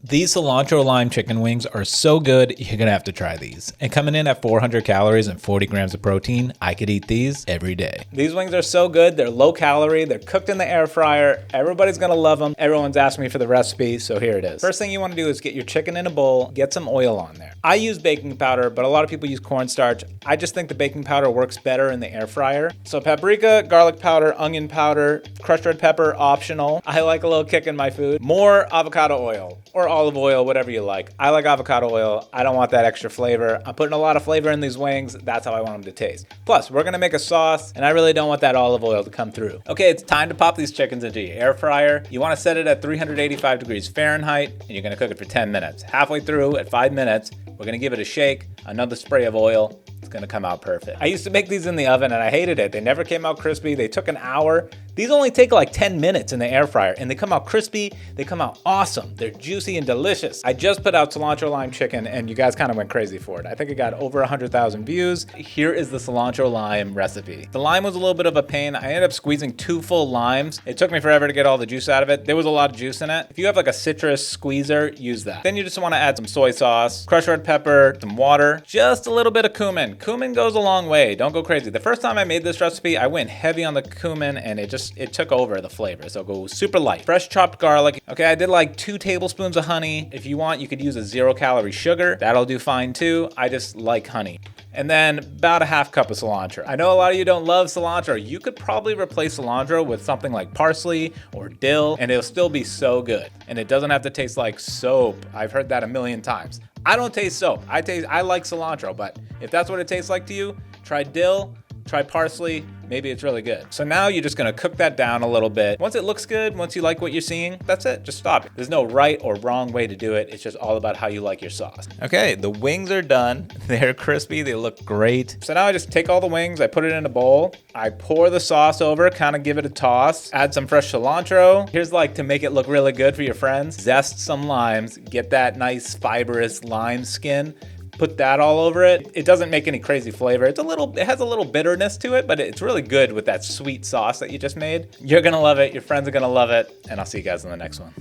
These cilantro lime chicken wings are so good, you're gonna have to try these. And coming in at 400 calories and 40 grams of protein, I could eat these every day. These wings are so good, they're low calorie, they're cooked in the air fryer, everybody's gonna love them. Everyone's asked me for the recipe, so here it is. First thing you wanna do is get your chicken in a bowl, get some oil on there. I use baking powder, but a lot of people use cornstarch. I just think the baking powder works better in the air fryer. So paprika, garlic powder, onion powder, crushed red pepper, optional. I like a little kick in my food. More avocado oil or olive oil, whatever you like. I like avocado oil. I don't want that extra flavor. I'm putting a lot of flavor in these wings. That's how I want them to taste. Plus, we're gonna make a sauce, and I really don't want that olive oil to come through. Okay, it's time to pop these chickens into your air fryer. You wanna set it at 385 degrees Fahrenheit, and you're gonna cook it for 10 minutes. Halfway through, at 5 minutes, we're gonna give it a shake, another spray of oil. It's gonna come out perfect. I used to make these in the oven and I hated it. They never came out crispy. They took an hour. These only take like 10 minutes in the air fryer and they come out crispy. They come out awesome. They're juicy and delicious. I just put out cilantro lime chicken and you guys kind of went crazy for it. I think it got over 100,000 views. Here is the cilantro lime recipe. The lime was a little bit of a pain. I ended up squeezing 2 full limes. It took me forever to get all the juice out of it. There was a lot of juice in it. If you have like a citrus squeezer, use that. Then you just wanna add some soy sauce, crushed red pepper, some water, just a little bit of cumin. Cumin goes a long way. Don't go crazy. The first time I made this recipe, I went heavy on the cumin and it took over the flavor. So go super light. Fresh chopped garlic. Okay, I did like 2 tablespoons of honey. If you want, you could use a 0-calorie sugar. That'll do fine too. I just like honey. And then about a half cup of cilantro. I know a lot of you don't love cilantro. You could probably replace cilantro with something like parsley or dill and it'll still be so good. And it doesn't have to taste like soap. I've heard that a million times. I don't taste soap. I like cilantro, but if that's what it tastes like to you, try dill, try parsley, maybe it's really good. So now you're just gonna cook that down a little bit. Once it looks good, once you like what you're seeing, that's it, just stop it. There's no right or wrong way to do it. It's just all about how you like your sauce. Okay, the wings are done. They're crispy, they look great. So now I just take all the wings, I put it in a bowl, I pour the sauce over, kind of give it a toss, add some fresh cilantro. Here's like to make it look really good for your friends. Zest some limes, get that nice fibrous lime skin. Put that all over it. It doesn't make any crazy flavor. It has a little bitterness to it, but it's really good with that sweet sauce that you just made. You're gonna love it, your friends are gonna love it, and I'll see you guys in the next one.